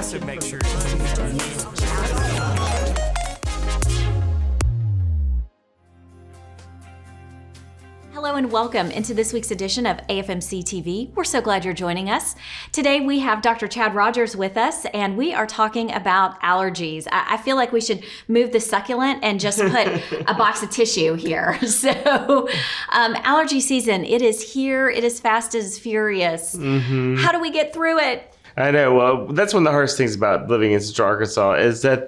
also make sure. Hello and welcome into this week's edition of AFMC TV. We're so glad you're joining us. Today we have Dr. Chad Rodgers with us, and we are talking about allergies. I feel like we should move the succulent and just put a box of tissue here. So allergy season, it is here. It is fast as furious. Mm-hmm. How do we get through it? I know. Well, that's one of the hardest things about living in Central Arkansas is that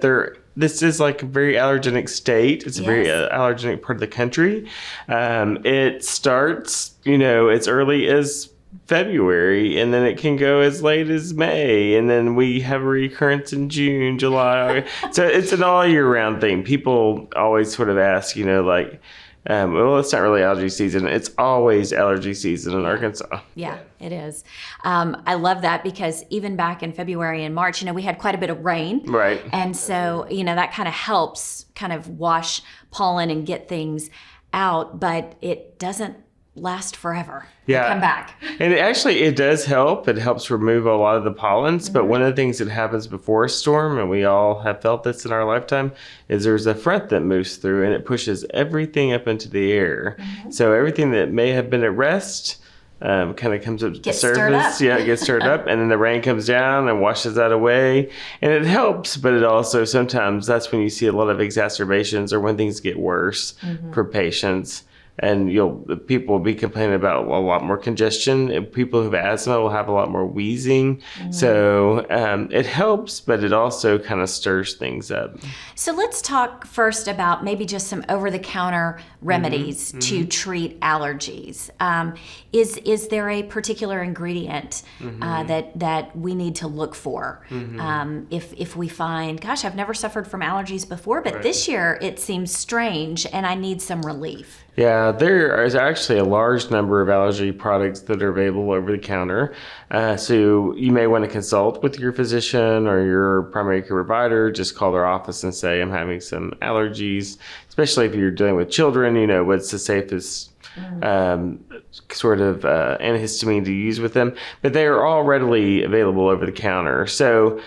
this is like a very allergenic state. It's a very allergenic part of the country. It starts, as early as February, and then it can go as late as May, and then we have a recurrence in June, July. So it's an all year round thing. People always sort of ask, well, it's not really allergy season. It's always allergy season in Arkansas. Yeah, it is. I love that because even back in February and March, we had quite a bit of rain. Right. And so, that kind of helps kind of wash pollen and get things out, but it doesn't last forever. Yeah. Come back. And it does help. It helps remove a lot of the pollens. Mm-hmm. But one of the things that happens before a storm, and we all have felt this in our lifetime, is there's a front that moves through and it pushes everything up into the air. Mm-hmm. So everything that may have been at rest kind of comes up to the surface. Yeah, it gets stirred up, and then the rain comes down and washes that away. And it helps, but it also sometimes that's when you see a lot of exacerbations or when things get worse for patients. And people will be complaining about a lot more congestion. And people who have asthma will have a lot more wheezing. Mm-hmm. So it helps, but it also kind of stirs things up. So let's talk first about maybe just some over-the-counter remedies to treat allergies. Is there a particular ingredient that we need to look for if we find, gosh, I've never suffered from allergies before, but this year it seems strange and I need some relief? Yeah, there is actually a large number of allergy products that are available over the counter. So you may want to consult with your physician or your primary care provider. Just call their office and say, I'm having some allergies, especially if you're dealing with children. What's the safest sort of antihistamine to use with them, but they are all readily available over the counter. So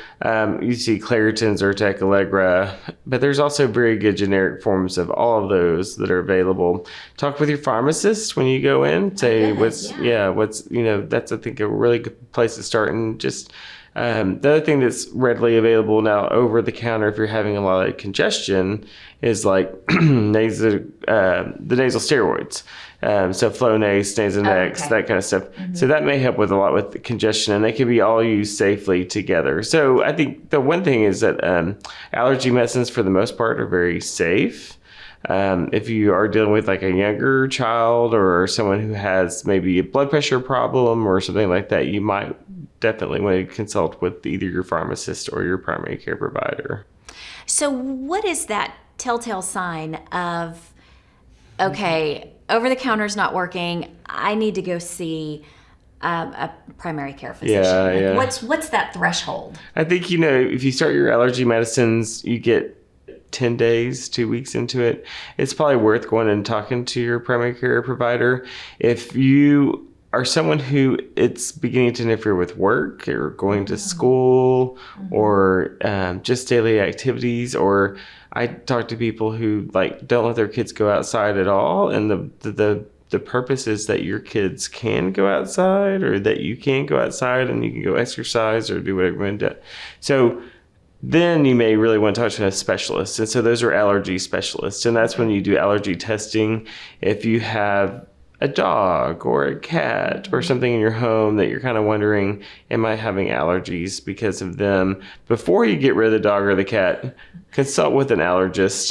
you see Claritin, Zyrtec, Allegra, but there's also very good generic forms of all of those that are available. Talk with your pharmacist when you go in. Say that's I think a really good place to start. And just the other thing that's readily available now over the counter if you're having a lot of congestion is like the nasal steroids. So Flonase, Nasonex, that kind of stuff. Mm-hmm. So that may help with a lot with the congestion, and they can be all used safely together. So I think the one thing is that allergy medicines, for the most part, are very safe. If you are dealing with like a younger child or someone who has maybe a blood pressure problem or something like that, you might definitely want to consult with either your pharmacist or your primary care provider. So what is that telltale sign of, okay, over-the-counter is not working, I need to go see a primary care physician? Yeah. What's that threshold? I think, if you start your allergy medicines, you get 10 days, 2 weeks into it, it's probably worth going and talking to your primary care provider. If you are someone who it's beginning to interfere with work or going to school or just daily activities, or I talk to people who don't let their kids go outside at all, and the purpose is that your kids can go outside or that you can go outside and you can go exercise or do whatever you want to do. So then you may really want to talk to a specialist. And so those are allergy specialists. And that's when you do allergy testing. If you have a dog or a cat or something in your home that you're kind of wondering, am I having allergies because of them? Before you get rid of the dog or the cat, consult with an allergist,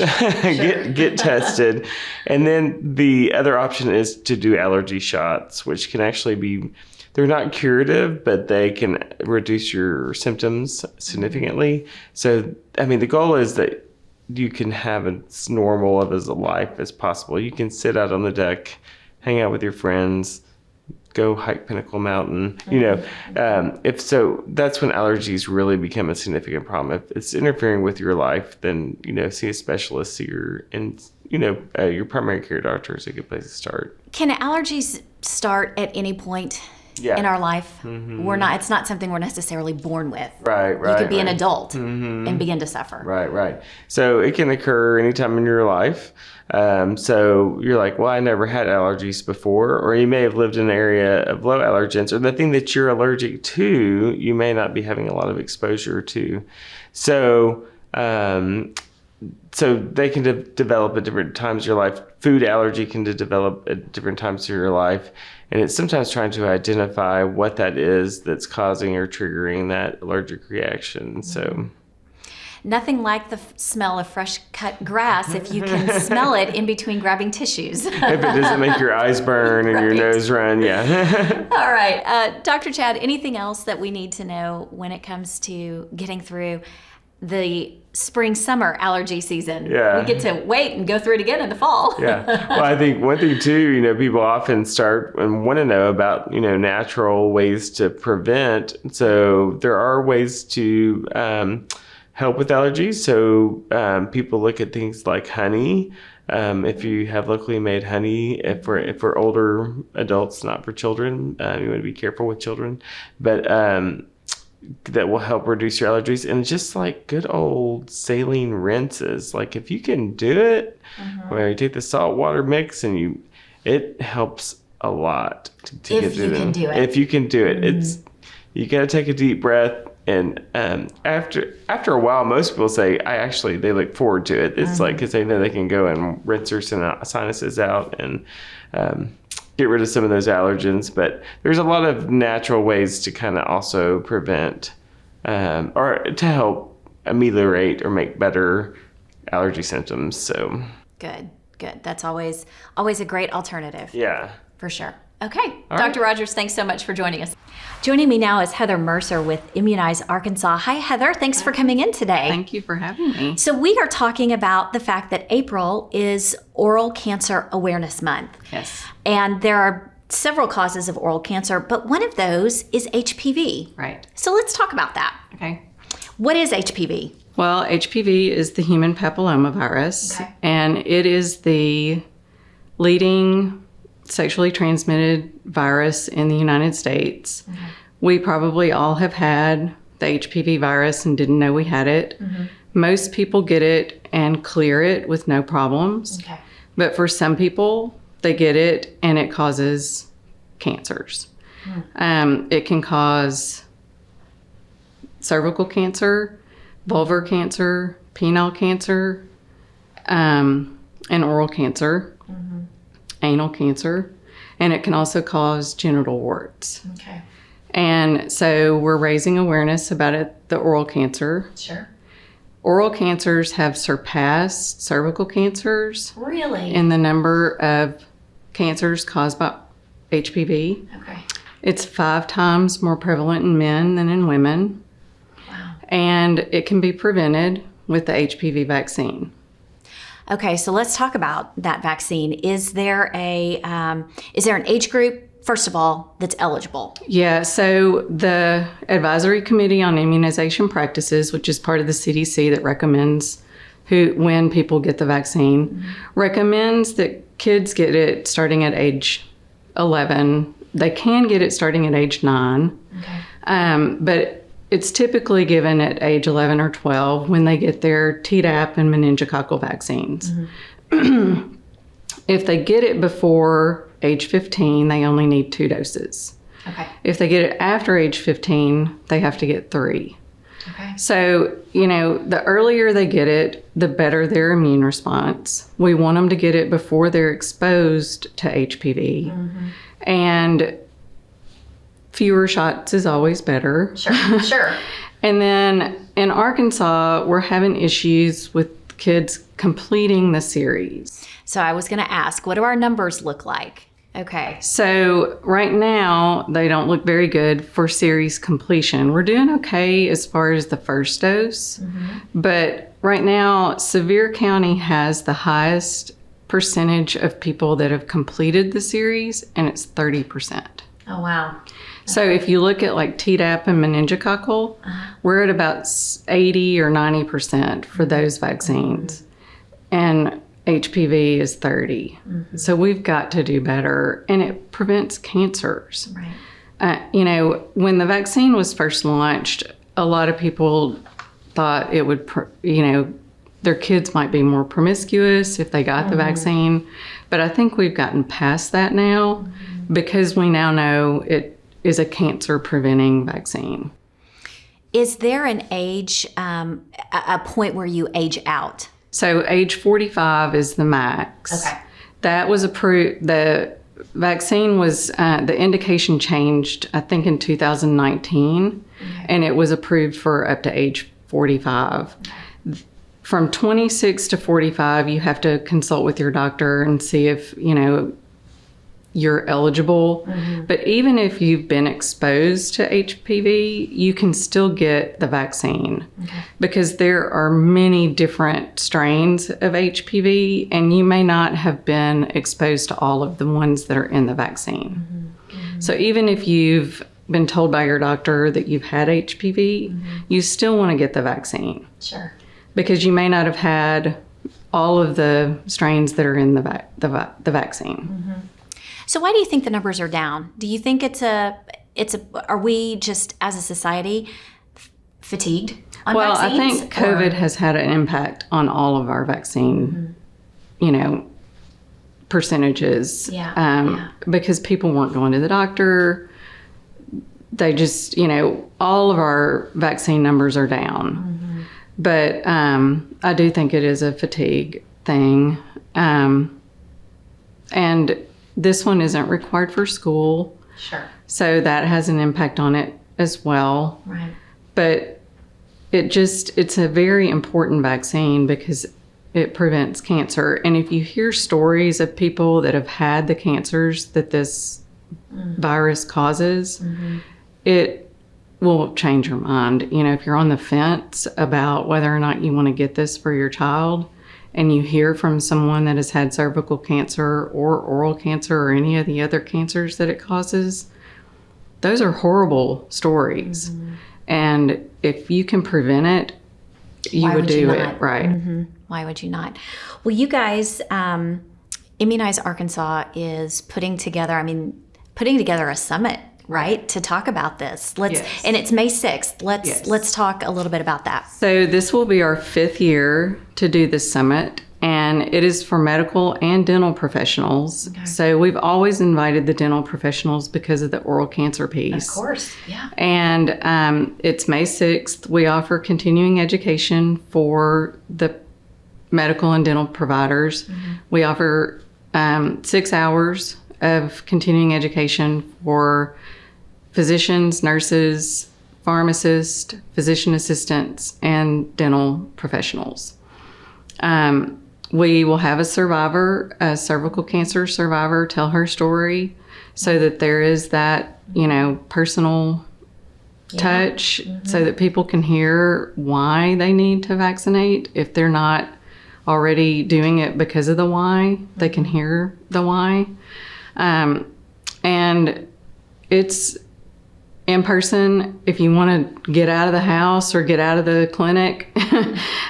get tested. And then the other option is to do allergy shots, which can actually be, they're not curative, but they can reduce your symptoms significantly. So, the goal is that you can have as normal of a life as possible. You can sit out on the deck, hang out with your friends, go hike Pinnacle Mountain. If so, that's when allergies really become a significant problem. If it's interfering with your life, then see a specialist. See your primary care doctor is a good place to start. Can allergies start at any point in our life. It's not something we're necessarily born with. Right. You could be an adult and begin to suffer. Right. So it can occur anytime in your life. So you're like, well, I never had allergies before, or you may have lived in an area of low allergens, or the thing that you're allergic to, you may not be having a lot of exposure to. So, so they can develop at different times of your life. Food allergy can develop at different times of your life. And it's sometimes trying to identify what that is that's causing or triggering that allergic reaction. So nothing like the smell of fresh cut grass if you can smell it in between grabbing tissues. If it doesn't make your eyes burn and your nose run, yeah. All right. Dr. Chad, anything else that we need to know when it comes to getting through the spring-summer allergy season? Yeah. We get to wait and go through it again in the fall. Yeah. Well, I think one thing too, people often start and want to know about, natural ways to prevent. So there are ways to help with allergies. So people look at things like honey. If you have locally made honey, if we're older adults, not for children, you want to be careful with children, but that will help reduce your allergies. And just like good old saline rinses, like if you can do it, where you take the salt water mix and it helps a lot to get through them. If you can do it, you got to take a deep breath. And after a while, most people say, they look forward to it. It's like, because they know they can go and rinse their sinuses out and get rid of some of those allergens. But there's a lot of natural ways to kind of also prevent or to help ameliorate or make better allergy symptoms. So good. That's always a great alternative. Yeah. For sure. Okay. Dr. Rodgers, thanks so much for joining us. Joining me now is Heather Mercer with Immunize Arkansas. Hi, Heather. Thanks for coming in today. Thank you for having me. So we are talking about the fact that April is Oral Cancer Awareness Month. Yes. And there are several causes of oral cancer, but one of those is HPV. Right. So let's talk about that. Okay. What is HPV? Well, HPV is the human papillomavirus, and it is the leading sexually transmitted virus in the United States. We probably all have had the HPV virus and didn't know we had it. Most people get it and clear it with no problems. But for some people, they get it and it causes cancers. It can cause cervical cancer, vulvar cancer, penile cancer, and oral cancer. Anal cancer, and it can also cause genital warts. And so we're raising awareness about it, the oral cancer. Sure. Oral cancers have surpassed cervical cancers. Really? In the number of cancers caused by HPV. It's 5 times more prevalent in men than in women. Wow. And it can be prevented with the HPV vaccine. Okay, so let's talk about that vaccine. Is there an age group, first of all, that's eligible? Yeah, so the Advisory Committee on Immunization Practices, which is part of the CDC that recommends when people get the vaccine, recommends that kids get it starting at age 11. They can get it starting at age 9, but it's typically given at age 11 or 12 when they get their Tdap and meningococcal vaccines. If they get it before age 15, they only need 2 doses. If they get it after age 15, they have to get 3. So, the earlier they get it, the better their immune response. We want them to get it before they're exposed to HPV. And fewer shots is always better. Sure. And then in Arkansas, we're having issues with kids completing the series. So I was going to ask, what do our numbers look like? Okay. So right now, they don't look very good for series completion. We're doing okay as far as the first dose. But right now, Sevier County has the highest percentage of people that have completed the series, and it's 30%. Oh, wow. So if you look at like Tdap and meningococcal, we're at about 80 or 90% for those vaccines. And HPV is 30. So we've got to do better. And it prevents cancers. when the vaccine was first launched, a lot of people thought it would, their kids might be more promiscuous if they got the vaccine. But I think we've gotten past that now because we now know it is a cancer-preventing vaccine. Is there an age, a point where you age out? So age 45 is the max. Okay. That was approved. The vaccine was, the indication changed, I think, in 2019, and it was approved for up to age 45. From 26 to 45, you have to consult with your doctor and see if, you're eligible. But even if you've been exposed to HPV, you can still get the vaccine because there are many different strains of HPV, and you may not have been exposed to all of the ones that are in the vaccine. So even if you've been told by your doctor that you've had HPV, you still want to get the vaccine. Sure. Because you may not have had all of the strains that are in the vaccine. So why do you think the numbers are down? Do you think are we just as a society fatigued on vaccines? I think COVID has had an impact on all of our vaccine, percentages. Because people weren't going to the doctor. They just, all of our vaccine numbers are down. But I do think it is a fatigue thing. And this one isn't required for school. Sure. So that has an impact on it as well. Right. But it's a very important vaccine because it prevents cancer. And if you hear stories of people that have had the cancers that this virus causes, it will change your mind. If you're on the fence about whether or not you want to get this for your child, and you hear from someone that has had cervical cancer or oral cancer or any of the other cancers that it causes, those are horrible stories. And if you can prevent it, you would do it, right? Why would you not? Well, you guys, Immunize Arkansas is putting together a summit, right, to talk about this. And it's May 6th. Let's talk a little bit about that. So this will be our 5th year to do this summit, and it is for medical and dental professionals. So we've always invited the dental professionals because of the oral cancer piece. Of course, yeah. And it's May 6th. We offer continuing education for the medical and dental providers. We offer 6 hours of continuing education for physicians, nurses, pharmacists, physician assistants, and dental professionals. We will have a cervical cancer survivor, tell her story so that there is that, personal touch so that people can hear why they need to vaccinate. If they're not already doing it because of the why, they can hear the why. And it's in person. If you want to get out of the house or get out of the clinic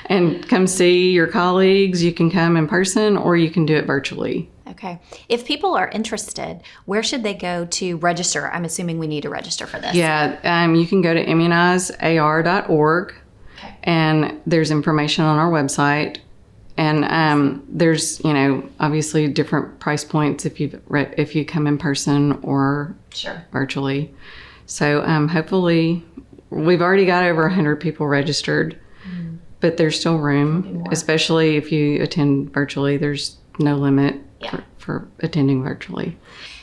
and come see your colleagues, you can come in person or you can do it virtually. Okay. If people are interested, where should they go to register? I'm assuming we need to register for this. Yeah, you can go to immunizear.org, and there's information on our website. And there's, obviously different price points if you come in person or virtually. So hopefully, we've already got over 100 people registered, but there's still room, especially if you attend virtually. There's no limit for attending virtually.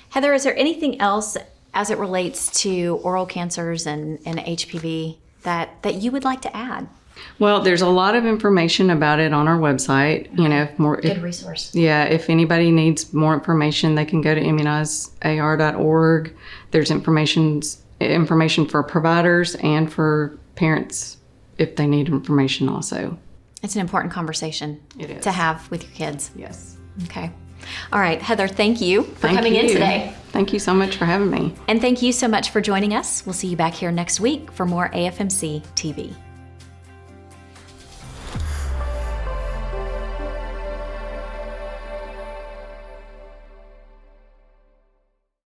Heather, is there anything else as it relates to oral cancers and HPV that you would like to add? Well, there's a lot of information about it on our website. Good resource. Yeah, if anybody needs more information, they can go to immunizear.org. There's information for providers and for parents if they need information also. It's an important conversation to have with your kids. Yes. Okay. All right, Heather, thank you for coming in today. Thank you so much for having me. And thank you so much for joining us. We'll see you back here next week for more AFMC TV.